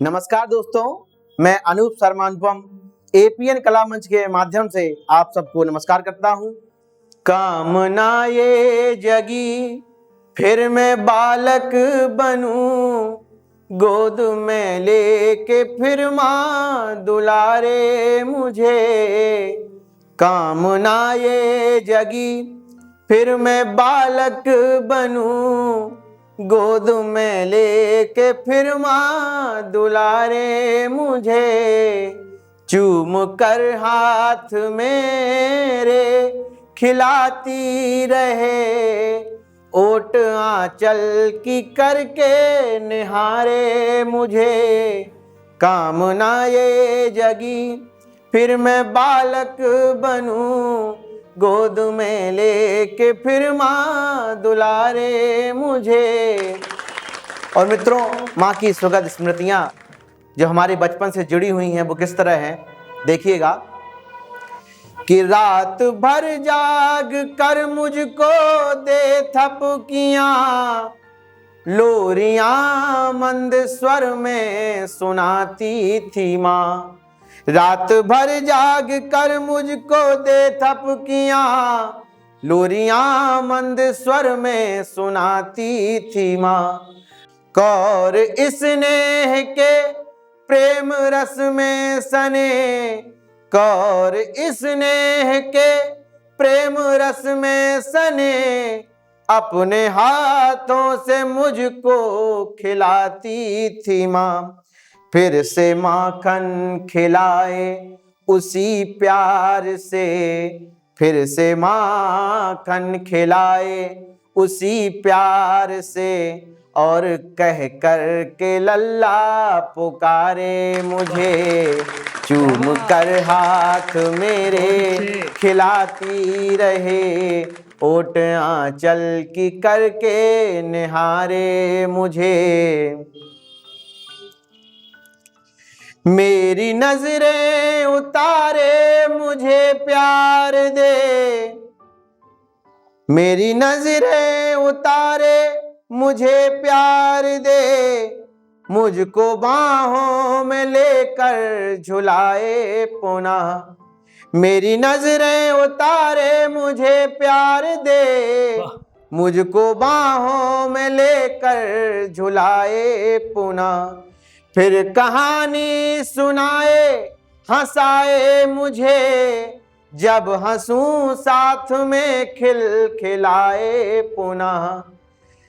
नमस्कार दोस्तों, मैं अनूप शर्मा अनुपम एपीएन कला मंच के माध्यम से आप सबको नमस्कार करता हूँ। कामना ये जगी फिर मैं बालक बनूं, गोद में लेके फिर माँ दुलारे मुझे। कामना ये जगी फिर मैं बालक बनूं, गोद में लेके फिर माँ दुलारे मुझे। चूम कर हाथ मेरे खिलाती रहे, ओट आंचल की करके निहारे मुझे। कामना ये जगी फिर मैं बालक बनूं, गोद में लेके फिर माँ दुलारे मुझे। और मित्रों, माँ की सुखद स्मृतियाँ जो हमारे बचपन से जुड़ी हुई हैं वो किस तरह हैं, देखिएगा। कि रात भर जाग कर मुझको दे थपकियाँ, लोरियां मंद स्वर में सुनाती थी माँ। रात भर जाग कर मुझको दे थपकियाँ, लोरियां मंद स्वर में सुनाती थी माँ। कौर स्नेह के प्रेम रस में सने, कौर स्नेह के प्रेम रस में सने, अपने हाथों से मुझको खिलाती थी माँ। फिर से माखन खिलाए उसी प्यार से, फिर से माखन खिलाए उसी प्यार से, और कह कर के लल्ला पुकारे मुझे। चूम कर हाथ मेरे खिलाती रहे, ओट आंचल की करके निहारे मुझे। मेरी नजरें उतारे मुझे प्यार दे, मेरी नजरें उतारे मुझे प्यार दे, मुझको बाहों में लेकर झुलाए पुनः। मेरी नजरें उतारे मुझे प्यार दे, मुझको बाहों में लेकर झुलाए पुनः। फिर कहानी सुनाए हंसाए मुझे, जब हंसूं साथ में खिलखिलाए पुनः।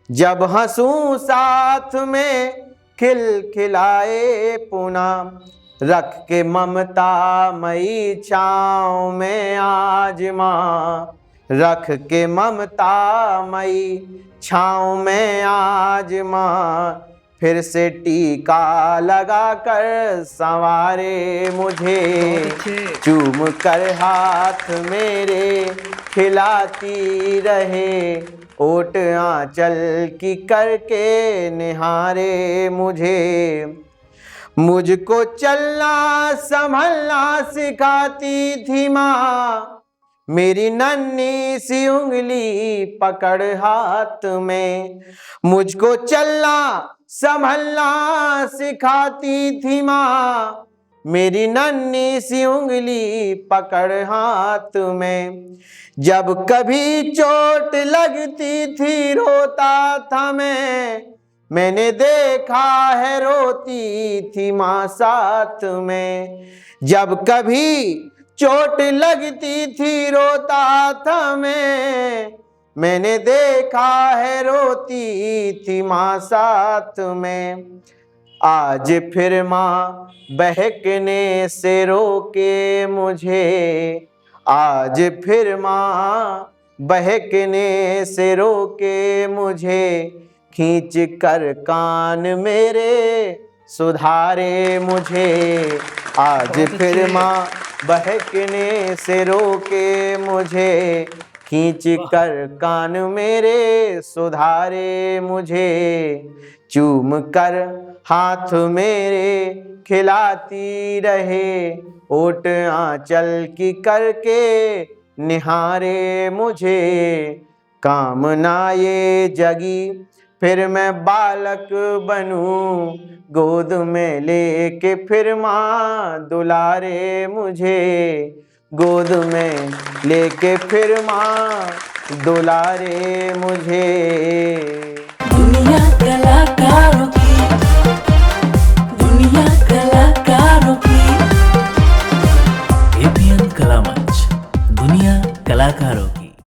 जब हंसूं साथ में खिलखिलाए पुनः। रख के ममता मई छाँव में आज माँ, रख के ममता मई छाँव में आज माँ। फिर से टीका लगा कर संवारे मुझे। चूम कर हाथ मेरे खिलाती रहे, ओट आंचल की करके निहारे मुझे। मुझको चलना संभलना सिखाती थी माँ, मेरी नन्ही सी उंगली पकड़ हाथ में। मुझको चलना संभलना सिखाती थी माँ, मेरी नन्ही सी उंगली पकड़ हाथ में। जब कभी चोट लगती थी रोता था मैंने देखा है रोती थी माँ साथ में। जब कभी चोट लगती थी रोता था मैंने देखा है रोती थी माँ साथ में। आज फिर माँ बहकने से रोके मुझे, आज फिर माँ बहकने से रोके मुझे। खींच कर कान मेरे सुधारे मुझे, आज फिर माँ बहकने से रोके मुझे। खींच कर कान मेरे सुधारे मुझे। चूम कर हाथ मेरे खिलाती रहे, ओट आंचल की करके निहारे मुझे। कामना ये जगी फिर मैं बालक बनूं, गोद में लेके फिर माँ दुलारे मुझे, गोद में लेके फिर माँ दुलारे मुझे। दुनिया कलाकारों की, दुनिया कलाकारों की, एपीएन कला मंच, दुनिया कलाकारों की।